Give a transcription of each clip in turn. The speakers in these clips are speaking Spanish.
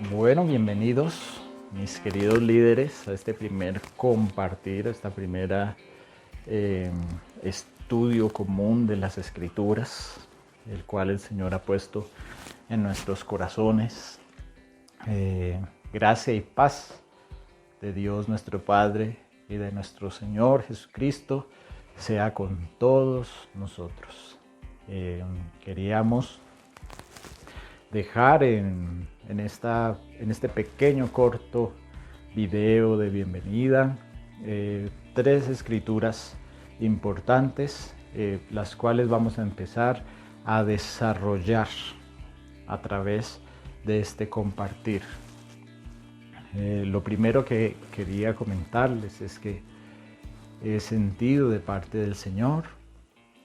Bueno, bienvenidos mis queridos líderes a este primer compartir, a esta primera estudio común de las Escrituras, el cual el Señor ha puesto en nuestros corazones. Gracia y paz de Dios nuestro Padre y de nuestro Señor Jesucristo sea con todos nosotros. Queríamos dejar en este pequeño corto video de bienvenida 3 escrituras importantes, las cuales vamos a empezar a desarrollar a través de este compartir. Lo primero que quería comentarles es que he sentido de parte del Señor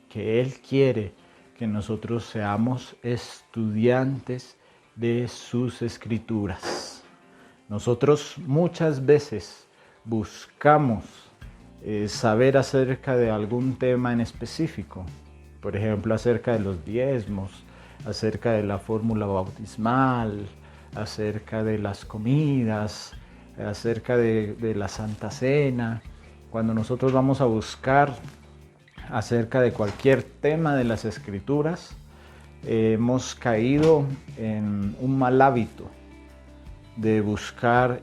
que Él quiere que nosotros seamos estudiantes de sus escrituras. Nosotros muchas veces buscamos saber acerca de algún tema en específico, por ejemplo acerca de los diezmos, acerca de la fórmula bautismal, acerca de las comidas, acerca de la Santa Cena. Cuando nosotros vamos a buscar acerca de cualquier tema de las Escrituras, hemos caído en un mal hábito de buscar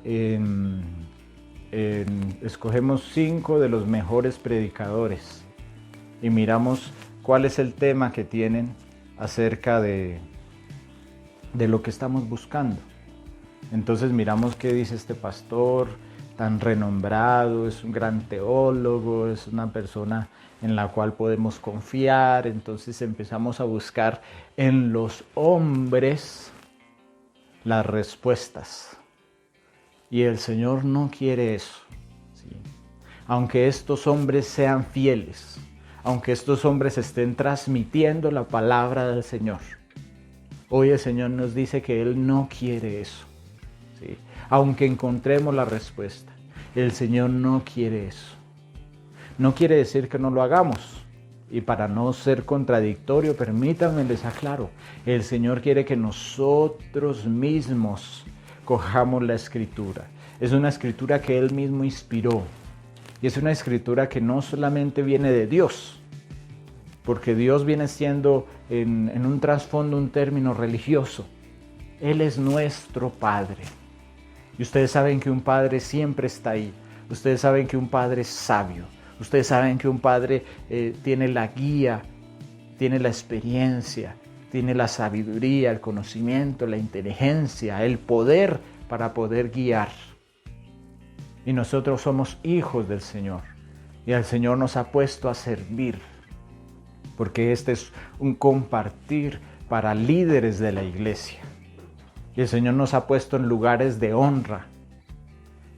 escogemos 5 de los mejores predicadores y miramos cuál es el tema que tienen acerca de lo que estamos buscando. Entonces miramos qué dice este pastor tan renombrado, es un gran teólogo, es una persona en la cual podemos confiar. Entonces empezamos a buscar en los hombres las respuestas. Y el Señor no quiere eso, ¿sí? Aunque estos hombres sean fieles, aunque estos hombres estén transmitiendo la palabra del Señor, hoy el Señor nos dice que Él no quiere eso, ¿sí? Aunque encontremos la respuesta, el Señor no quiere eso. No quiere decir que no lo hagamos. Y para no ser contradictorio, permítanme les aclaro. El Señor quiere que nosotros mismos cojamos la Escritura. Es una Escritura que Él mismo inspiró. Y es una Escritura que no solamente viene de Dios, porque Dios viene siendo en un trasfondo un término religioso. Él es nuestro Padre. Y ustedes saben que un Padre siempre está ahí. Ustedes saben que un Padre es sabio. Ustedes saben que un padre tiene la guía, tiene la experiencia, tiene la sabiduría, el conocimiento, la inteligencia, el poder para poder guiar. Y nosotros somos hijos del Señor. Y el Señor nos ha puesto a servir. Porque este es un compartir para líderes de la iglesia. Y el Señor nos ha puesto en lugares de honra.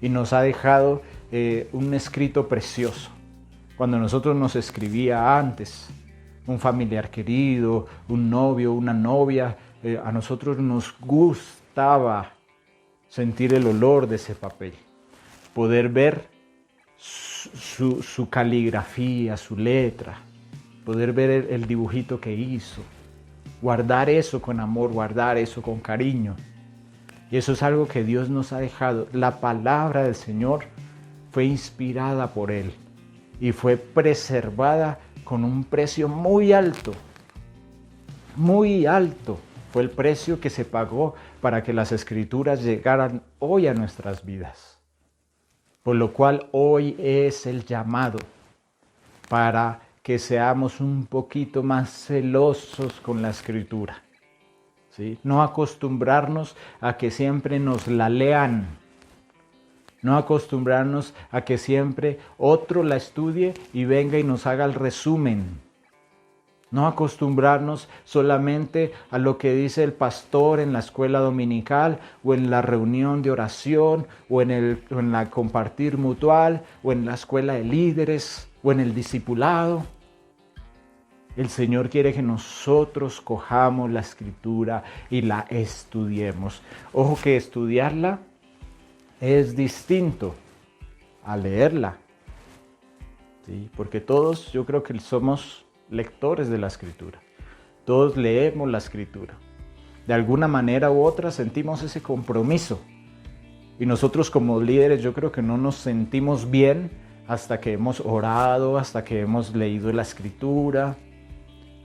Y nos ha dejado un escrito precioso. Cuando nosotros nos escribía antes, un familiar querido, un novio, una novia, a nosotros nos gustaba sentir el olor de ese papel, poder ver su caligrafía, su letra, poder ver el dibujito que hizo, guardar eso con amor, guardar eso con cariño. Y eso es algo que Dios nos ha dejado. La palabra del Señor fue inspirada por Él. Y fue preservada con un precio muy alto. Muy alto fue el precio que se pagó para que las Escrituras llegaran hoy a nuestras vidas. Por lo cual hoy es el llamado para que seamos un poquito más celosos con la Escritura, ¿sí? No acostumbrarnos a que siempre nos la lean. No acostumbrarnos a que siempre otro la estudie y venga y nos haga el resumen. No acostumbrarnos solamente a lo que dice el pastor en la escuela dominical o en la reunión de oración o en la compartir mutual o en la escuela de líderes o en el discipulado. El Señor quiere que nosotros cojamos la Escritura y la estudiemos. Ojo que estudiarla es distinto a leerla, ¿sí? Porque todos, yo creo que somos lectores de la Escritura. Todos leemos la Escritura. De alguna manera u otra sentimos ese compromiso. Y nosotros como líderes yo creo que no nos sentimos bien hasta que hemos orado, hasta que hemos leído la Escritura,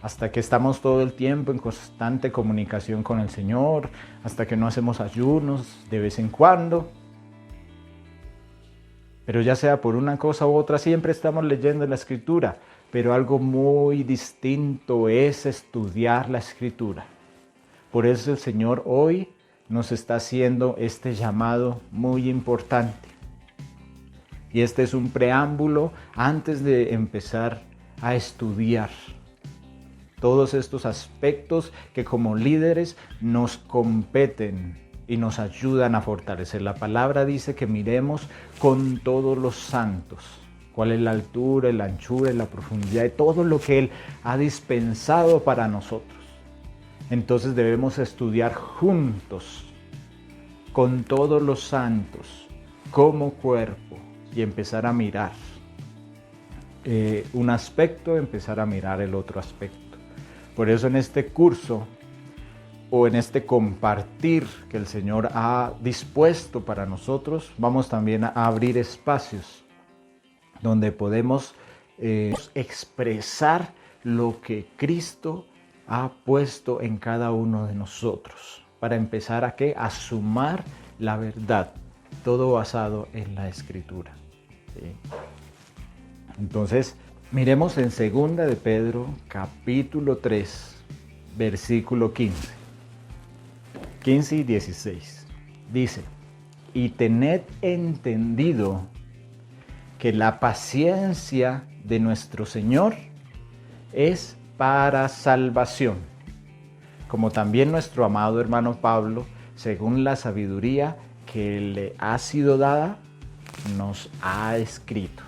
hasta que estamos todo el tiempo en constante comunicación con el Señor, hasta que no hacemos ayunos de vez en cuando. Pero ya sea por una cosa u otra, siempre estamos leyendo la Escritura. Pero algo muy distinto es estudiar la Escritura. Por eso el Señor hoy nos está haciendo este llamado muy importante. Y este es un preámbulo antes de empezar a estudiar todos estos aspectos que como líderes nos competen y nos ayudan a fortalecer. La palabra dice que miremos con todos los santos cuál es la altura, la anchura y la profundidad de todo lo que Él ha dispensado para nosotros. Entonces debemos estudiar juntos con todos los santos como cuerpo y empezar a mirar un aspecto, empezar a mirar el otro aspecto. Por eso en este curso o en este compartir que el Señor ha dispuesto para nosotros, vamos también a abrir espacios donde podemos expresar lo que Cristo ha puesto en cada uno de nosotros, para empezar a sumar la verdad, todo basado en la Escritura. ¿Sí? Entonces, miremos en 2 de Pedro, capítulo 3, versículo 15 y 16. Dice, y tened entendido que la paciencia de nuestro Señor es para salvación, como también nuestro amado hermano Pablo, según la sabiduría que le ha sido dada, nos ha escrito.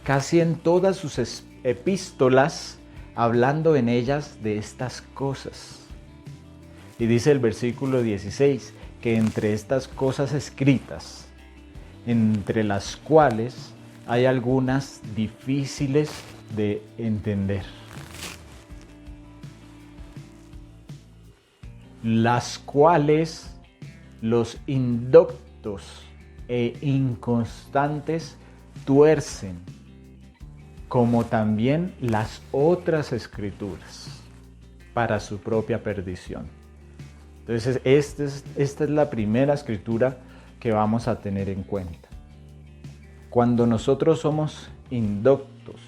Casi en todas sus epístolas, hablando en ellas de estas cosas. Y dice el versículo 16, que entre estas cosas escritas, entre las cuales hay algunas difíciles de entender, las cuales los indoctos e inconstantes tuercen, como también las otras escrituras, para su propia perdición. Entonces, esta es la primera escritura que vamos a tener en cuenta. Cuando nosotros somos indoctos,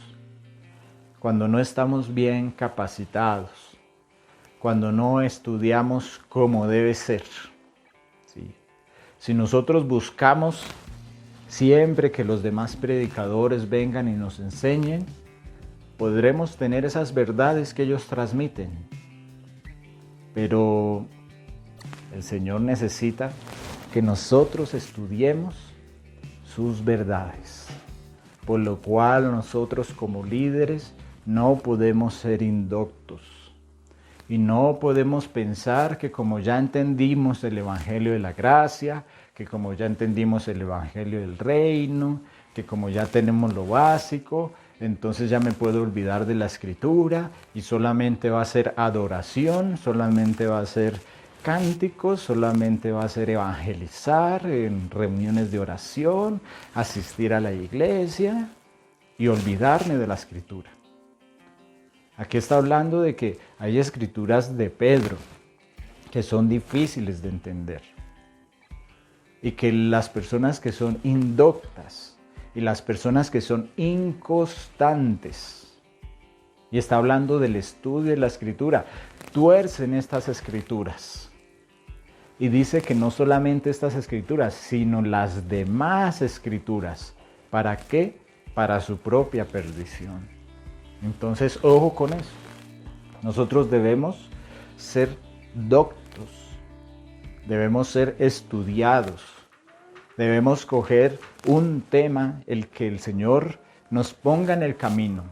cuando no estamos bien capacitados, cuando no estudiamos como debe ser, ¿sí? Si nosotros buscamos siempre que los demás predicadores vengan y nos enseñen, podremos tener esas verdades que ellos transmiten. Pero el Señor necesita que nosotros estudiemos sus verdades, por lo cual nosotros como líderes no podemos ser indoctos y no podemos pensar que como ya entendimos el Evangelio de la Gracia, que como ya entendimos el Evangelio del Reino, que como ya tenemos lo básico, entonces ya me puedo olvidar de la Escritura y solamente va a ser adoración, solamente va a ser cánticos, solamente va a ser evangelizar en reuniones de oración, asistir a la iglesia y olvidarme de la Escritura. Aquí está hablando de que hay escrituras de Pedro que son difíciles de entender y que las personas que son indoctas y las personas que son inconstantes, y está hablando del estudio de la Escritura, tuercen estas escrituras. Y dice que no solamente estas escrituras, sino las demás escrituras. ¿Para qué? Para su propia perdición. Entonces, ojo con eso. Nosotros debemos ser doctos, debemos ser estudiados, debemos coger un tema, el que el Señor nos ponga en el camino,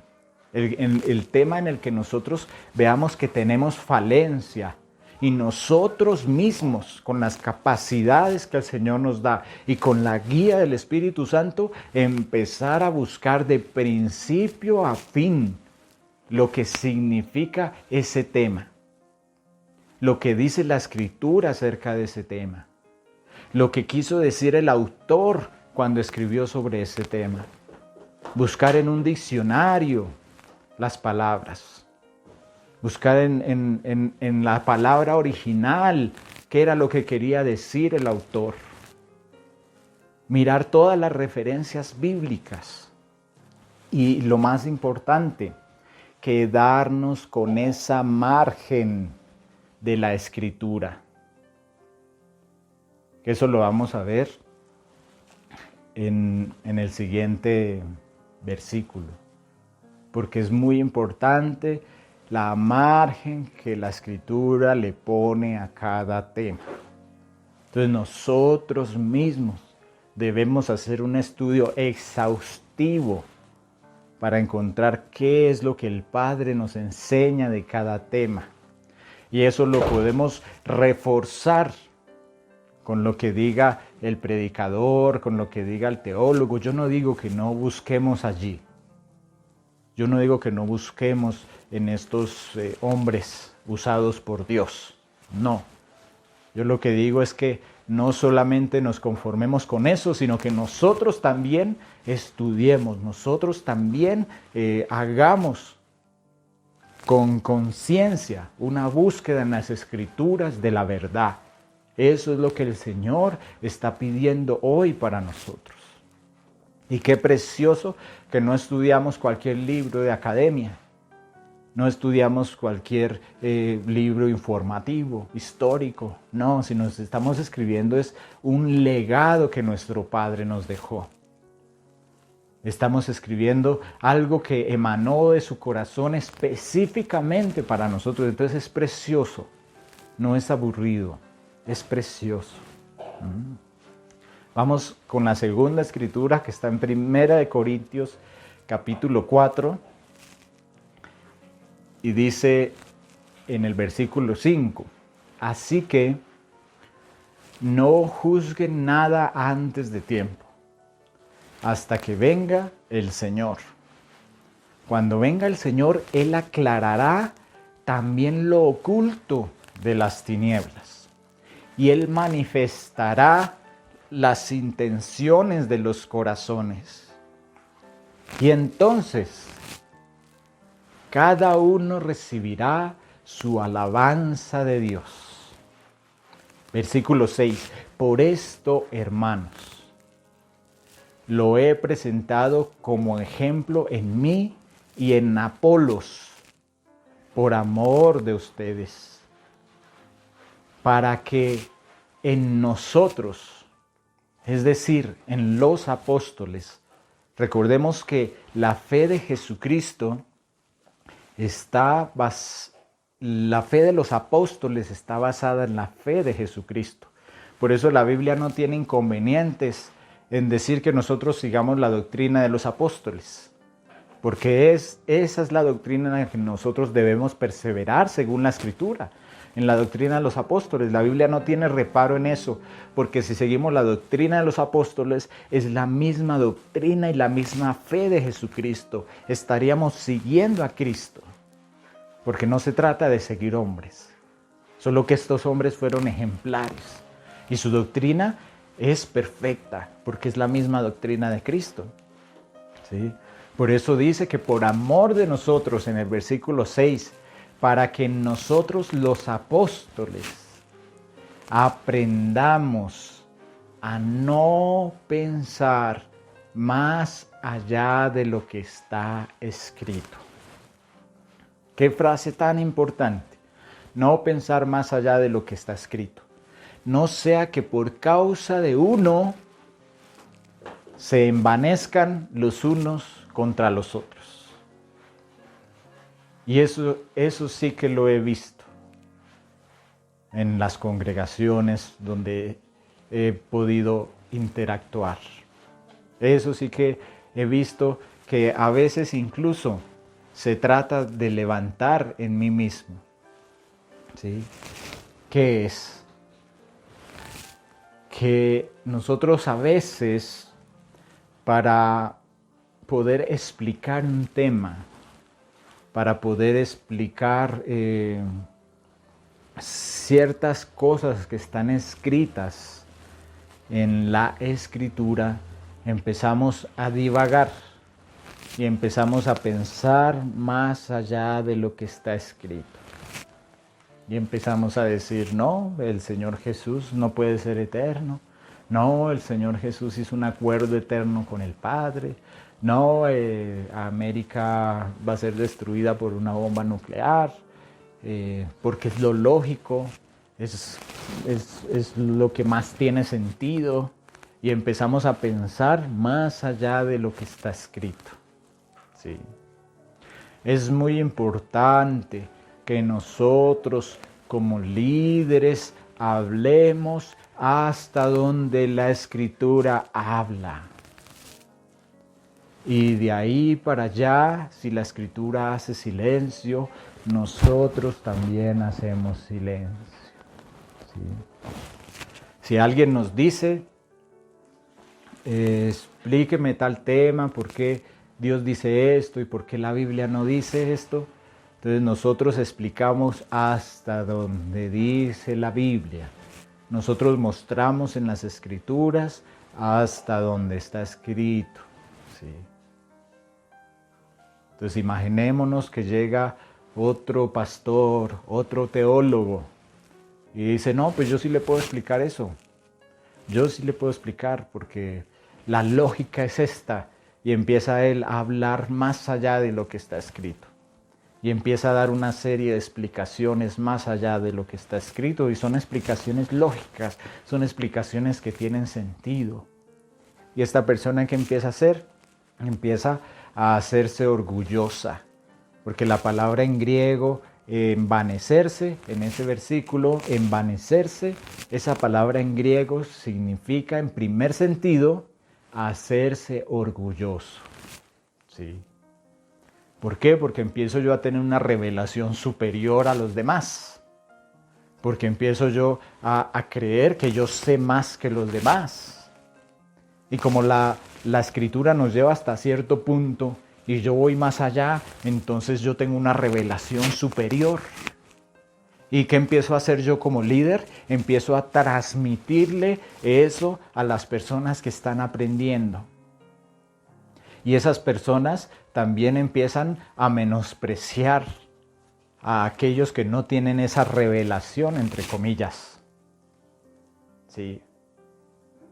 el tema en el que nosotros veamos que tenemos falencia, y nosotros mismos, con las capacidades que el Señor nos da y con la guía del Espíritu Santo, empezar a buscar de principio a fin lo que significa ese tema. lo que dice la Escritura acerca de ese tema, lo que quiso decir el autor cuando escribió sobre ese tema. Buscar en un diccionario las palabras, buscar en la palabra original qué era lo que quería decir el autor. Mirar todas las referencias bíblicas y lo más importante, quedarnos con esa margen de la Escritura. Eso lo vamos a ver en el siguiente versículo, porque es muy importante la margen que la Escritura le pone a cada tema. Entonces nosotros mismos debemos hacer un estudio exhaustivo para encontrar qué es lo que el Padre nos enseña de cada tema. Y eso lo podemos reforzar con lo que diga el predicador, con lo que diga el teólogo. Yo no digo que no busquemos allí. Yo no digo que no busquemos en estos hombres usados por Dios. No. Yo lo que digo es que no solamente nos conformemos con eso, sino que nosotros también estudiemos, nosotros también hagamos con conciencia una búsqueda en las Escrituras de la verdad. Eso es lo que el Señor está pidiendo hoy para nosotros. Y qué precioso que no estudiamos cualquier libro de academia, no estudiamos cualquier libro informativo, histórico, no, sino estamos escribiendo es un legado que nuestro Padre nos dejó. Estamos escribiendo algo que emanó de su corazón específicamente para nosotros. Entonces es precioso, no es aburrido, es precioso. Vamos con la segunda escritura que está en 1 Corintios capítulo 4 y dice en el versículo 5, así que no juzguen nada antes de tiempo, hasta que venga el Señor. Cuando venga el Señor, Él aclarará también lo oculto de las tinieblas y Él manifestará las intenciones de los corazones. Y entonces cada uno recibirá su alabanza de Dios. Versículo 6. Por esto, hermanos, lo he presentado como ejemplo en mí y en Apolos, por amor de ustedes, para que en nosotros, es decir, en los apóstoles, recordemos que la fe de Jesucristo la fe de los apóstoles está basada en la fe de Jesucristo. Por eso la Biblia no tiene inconvenientes en decir que nosotros sigamos la doctrina de los apóstoles, porque esa es la doctrina en la que nosotros debemos perseverar según la Escritura, en la doctrina de los apóstoles. La Biblia no tiene reparo en eso, porque si seguimos la doctrina de los apóstoles, es la misma doctrina y la misma fe de Jesucristo. Estaríamos siguiendo a Cristo, porque no se trata de seguir hombres, solo que estos hombres fueron ejemplares y su doctrina es perfecta, porque es la misma doctrina de Cristo. ¿Sí? Por eso dice que por amor de nosotros, en el versículo 6, para que nosotros los apóstoles aprendamos a no pensar más allá de lo que está escrito. Qué frase tan importante. No pensar más allá de lo que está escrito. No sea que por causa de uno se envanezcan los unos contra los otros. Y eso sí que lo he visto en las congregaciones donde he podido interactuar. Eso sí que he visto que a veces incluso se trata de levantar en mí mismo. ¿Sí? ¿Qué es? Que nosotros a veces, para poder explicar un tema, para poder explicar ciertas cosas que están escritas en la Escritura, empezamos a divagar y empezamos a pensar más allá de lo que está escrito. Y empezamos a decir, no, el Señor Jesús no puede ser eterno. No, el Señor Jesús hizo un acuerdo eterno con el Padre. No, América va a ser destruida por una bomba nuclear, porque es lo lógico, es lo que más tiene sentido. Y empezamos a pensar más allá de lo que está escrito. Sí. Es muy importante que nosotros como líderes hablemos hasta donde la Escritura habla. Y de ahí para allá, si la Escritura hace silencio, nosotros también hacemos silencio. ¿Sí? Si alguien nos dice, explíqueme tal tema, por qué Dios dice esto y por qué la Biblia no dice esto, entonces nosotros explicamos hasta donde dice la Biblia. Nosotros mostramos en las Escrituras hasta donde está escrito. ¿Sí? Entonces imaginémonos que llega otro pastor, otro teólogo y dice, no, pues yo sí le puedo explicar eso. Yo sí le puedo explicar porque la lógica es esta. Y empieza él a hablar más allá de lo que está escrito. Y empieza a dar una serie de explicaciones más allá de lo que está escrito. Y son explicaciones lógicas, son explicaciones que tienen sentido. Y esta persona, ¿qué empieza a hacer? Empieza a hacerse orgullosa. Porque la palabra en griego, envanecerse, en ese versículo, envanecerse, esa palabra en griego significa, en primer sentido, hacerse orgulloso. ¿Sí? ¿Por qué? Porque empiezo yo a tener una revelación superior a los demás. Porque empiezo yo a creer que yo sé más que los demás. Y como la Escritura nos lleva hasta cierto punto y yo voy más allá, entonces yo tengo una revelación superior. ¿Y qué empiezo a hacer yo como líder? Empiezo a transmitirle eso a las personas que están aprendiendo. Y esas personas también empiezan a menospreciar a aquellos que no tienen esa revelación, entre comillas. ¿Sí?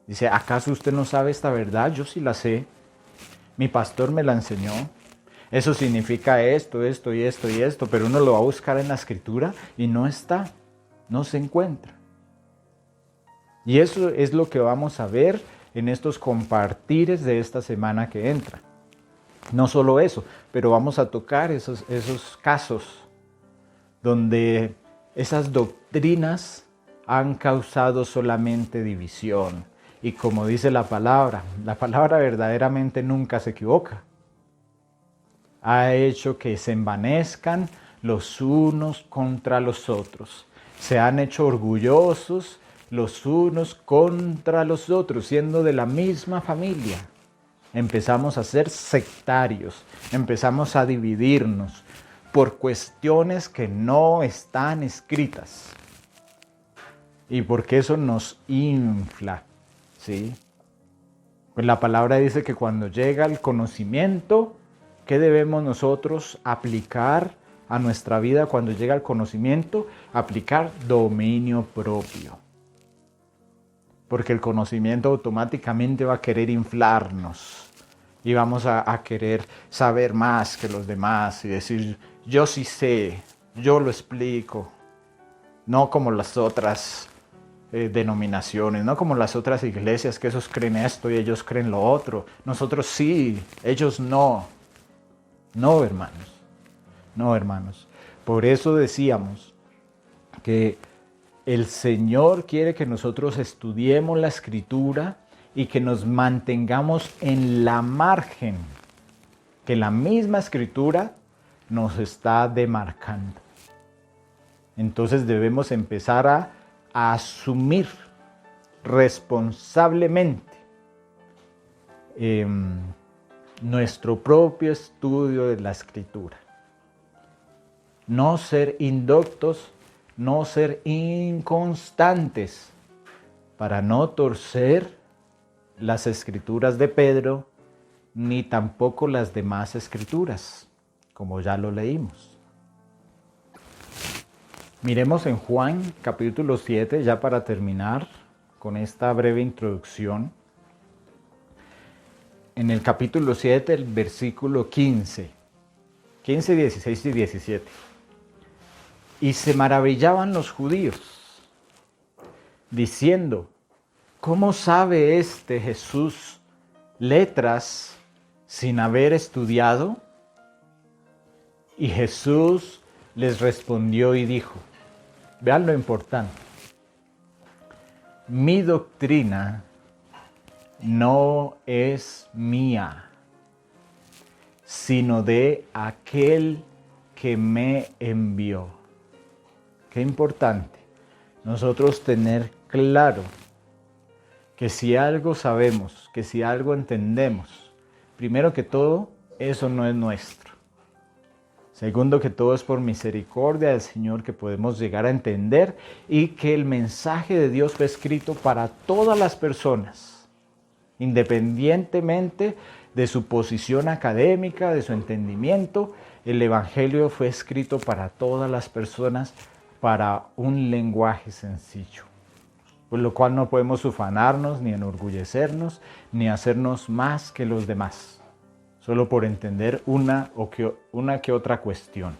Dice, ¿acaso usted no sabe esta verdad? Yo sí la sé. Mi pastor me la enseñó. Eso significa esto, esto y esto y esto, pero uno lo va a buscar en la Escritura y no está, no se encuentra. Y eso es lo que vamos a ver en estos compartires de esta semana que entra. No solo eso, pero vamos a tocar esos casos donde esas doctrinas han causado solamente división. Y como dice la palabra verdaderamente nunca se equivoca. Ha hecho que se envanezcan los unos contra los otros. Se han hecho orgullosos los unos contra los otros, siendo de la misma familia. Empezamos a ser sectarios, empezamos a dividirnos por cuestiones que no están escritas. Y porque eso nos infla, ¿sí? Pues la palabra dice que cuando llega el conocimiento, ¿qué debemos nosotros aplicar a nuestra vida cuando llega el conocimiento? Aplicar dominio propio. Porque el conocimiento automáticamente va a querer inflarnos y vamos a querer saber más que los demás y decir, yo sí sé, yo lo explico. No como las otras denominaciones, no como las otras iglesias que esos creen esto y ellos creen lo otro. Nosotros sí, ellos no. No, hermanos. No, hermanos. Por eso decíamos que el Señor quiere que nosotros estudiemos la Escritura y que nos mantengamos en la margen que la misma Escritura nos está demarcando. Entonces debemos empezar a asumir responsablemente nuestro propio estudio de la Escritura. No ser indoctos no ser inconstantes, para no torcer las escrituras de Pedro, ni tampoco las demás escrituras, como ya lo leímos. Miremos en Juan capítulo 7, ya para terminar con esta breve introducción. En el capítulo 7, el versículo 15, 16 y 17. Y se maravillaban los judíos, diciendo: ¿cómo sabe este Jesús letras sin haber estudiado? Y Jesús les respondió y dijo, vean lo importante, mi doctrina no es mía, sino de aquel que me envió. Qué importante nosotros tener claro que si algo sabemos, que si algo entendemos, primero que todo, eso no es nuestro. Segundo que todo, es por misericordia del Señor que podemos llegar a entender y que el mensaje de Dios fue escrito para todas las personas, independientemente de su posición académica, de su entendimiento. El Evangelio fue escrito para todas las personas, para un lenguaje sencillo. Por lo cual no podemos ufanarnos, ni enorgullecernos, ni hacernos más que los demás, solo por entender una que otra cuestión.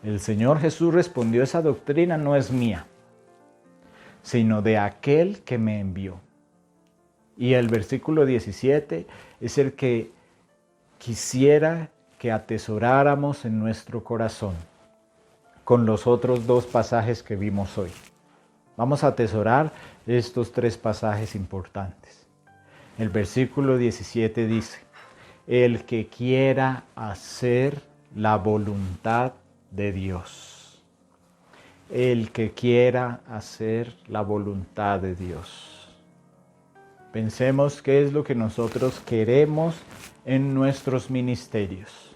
El Señor Jesús respondió: esa doctrina no es mía, sino de aquel que me envió. Y el versículo 17 es el que quisiera que atesoráramos en nuestro corazón, con los otros dos pasajes que vimos hoy. Vamos a atesorar estos tres pasajes importantes. El versículo 17 dice: el que quiera hacer la voluntad de Dios. El que quiera hacer la voluntad de Dios. Pensemos qué es lo que nosotros queremos en nuestros ministerios.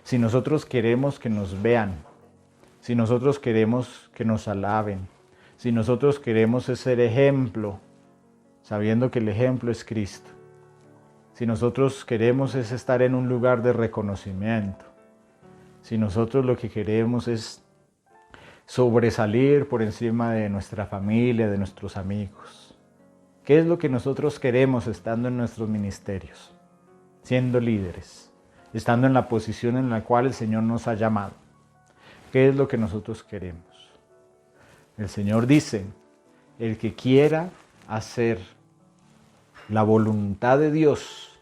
Si nosotros queremos que nos vean, si nosotros queremos que nos alaben, si nosotros queremos ser ejemplo, sabiendo que el ejemplo es Cristo. Si nosotros queremos es estar en un lugar de reconocimiento. Si nosotros lo que queremos es sobresalir por encima de nuestra familia, de nuestros amigos. ¿Qué es lo que nosotros queremos estando en nuestros ministerios? Siendo líderes, estando en la posición en la cual el Señor nos ha llamado. ¿Qué es lo que nosotros queremos? El Señor dice: el que quiera hacer la voluntad de Dios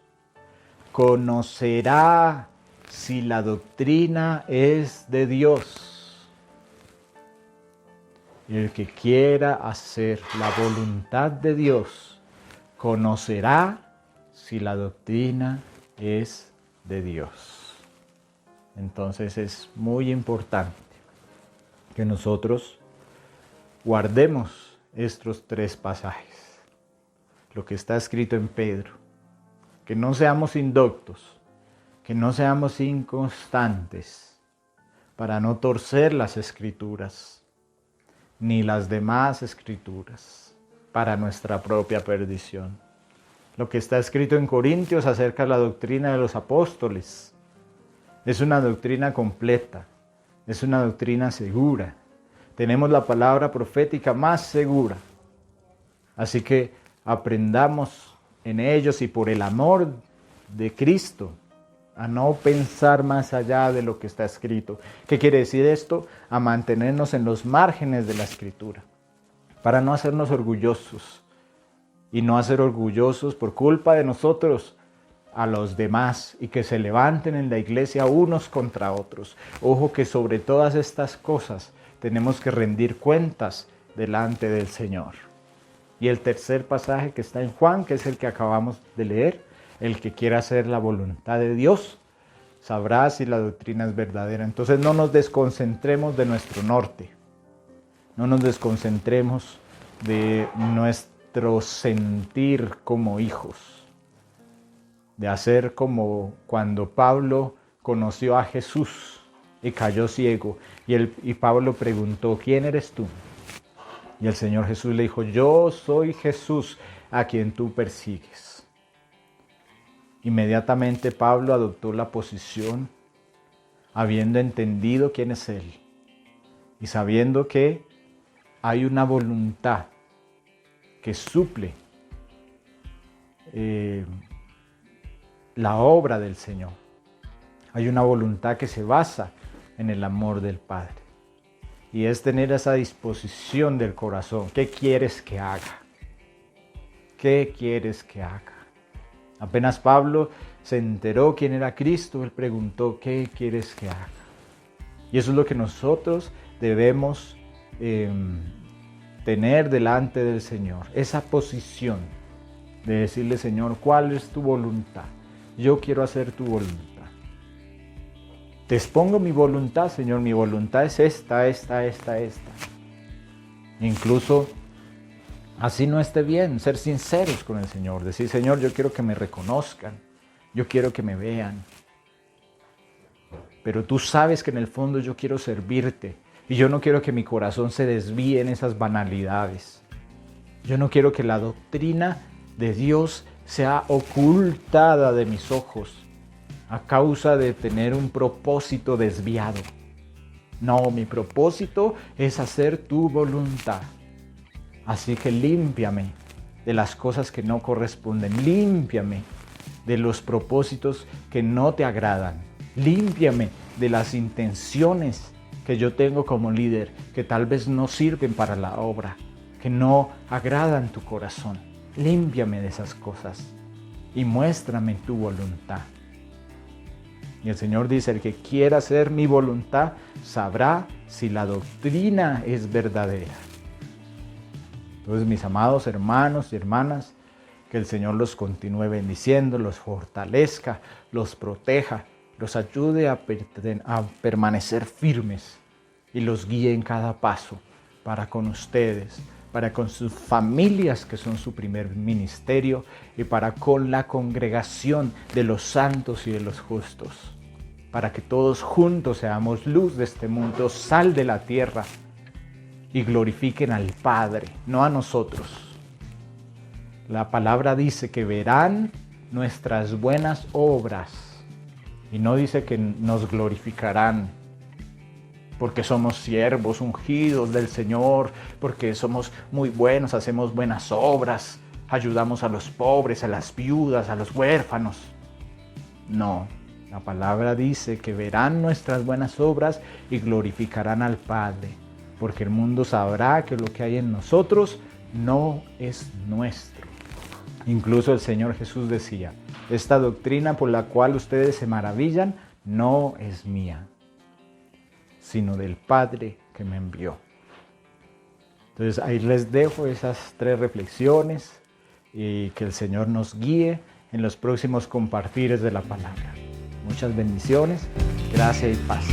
conocerá si la doctrina es de Dios. El que quiera hacer la voluntad de Dios conocerá si la doctrina es de Dios. Entonces es muy importante que nosotros guardemos estos tres pasajes, lo que está escrito en Pedro, que no seamos indoctos, que no seamos inconstantes, para no torcer las escrituras, ni las demás escrituras, para nuestra propia perdición. Lo que está escrito en Corintios acerca de la doctrina de los apóstoles, es una doctrina completa, es una doctrina segura. Tenemos la palabra profética más segura. Así que aprendamos en ellos y por el amor de Cristo a no pensar más allá de lo que está escrito. ¿Qué quiere decir esto? A mantenernos en los márgenes de la Escritura, para no hacernos orgullosos y no hacer orgullosos por culpa de nosotros a los demás y que se levanten en la iglesia unos contra otros. Ojo que sobre todas estas cosas tenemos que rendir cuentas delante del Señor. Y el tercer pasaje que está en Juan, que es el que acabamos de leer: el que quiera hacer la voluntad de Dios sabrá si la doctrina es verdadera. Entonces no nos desconcentremos de nuestro norte, no nos desconcentremos de nuestro sentir como hijos, de hacer como cuando Pablo conoció a Jesús y cayó ciego. Y Pablo preguntó, ¿quién eres tú? Y el Señor Jesús le dijo, yo soy Jesús a quien tú persigues. Inmediatamente Pablo adoptó la posición, habiendo entendido quién es Él y sabiendo que hay una voluntad que suple la obra del Señor. Hay una voluntad que se basa en el amor del Padre. Y es tener esa disposición del corazón. ¿Qué quieres que haga? ¿Qué quieres que haga? Apenas Pablo se enteró quién era Cristo, él preguntó, ¿qué quieres que haga? Y eso es lo que nosotros debemos tener delante del Señor. Esa posición de decirle, Señor, ¿cuál es tu voluntad? Yo quiero hacer tu voluntad. Te expongo mi voluntad, Señor, mi voluntad es esta. Incluso así no esté bien, ser sinceros con el Señor, decir, Señor, yo quiero que me reconozcan, yo quiero que me vean, pero tú sabes que en el fondo yo quiero servirte y yo no quiero que mi corazón se desvíe en esas banalidades. Yo no quiero que la doctrina de Dios sea ocultada de mis ojos a causa de tener un propósito desviado. No, mi propósito es hacer tu voluntad. Así que límpiame de las cosas que no corresponden. Límpiame de los propósitos que no te agradan. Límpiame de las intenciones que yo tengo como líder, que tal vez no sirven para la obra, que no agradan tu corazón. Límpiame de esas cosas y muéstrame tu voluntad. Y el Señor dice, el que quiera hacer mi voluntad sabrá si la doctrina es verdadera. Entonces, mis amados hermanos y hermanas, que el Señor los continúe bendiciendo, los fortalezca, los proteja, los ayude a permanecer firmes y los guíe en cada paso para con ustedes, para con sus familias que son su primer ministerio y para con la congregación de los santos y de los justos, para que todos juntos seamos luz de este mundo, sal de la tierra y glorifiquen al Padre, no a nosotros. La palabra dice que verán nuestras buenas obras y no dice que nos glorificarán porque somos siervos ungidos del Señor, porque somos muy buenos, hacemos buenas obras, ayudamos a los pobres, a las viudas, a los huérfanos. No, la palabra dice que verán nuestras buenas obras y glorificarán al Padre, porque el mundo sabrá que lo que hay en nosotros no es nuestro. Incluso el Señor Jesús decía, esta doctrina por la cual ustedes se maravillan no es mía, sino del Padre que me envió. Entonces ahí les dejo esas 3 reflexiones y que el Señor nos guíe en los próximos compartires de la palabra. Muchas bendiciones, gracia y paz.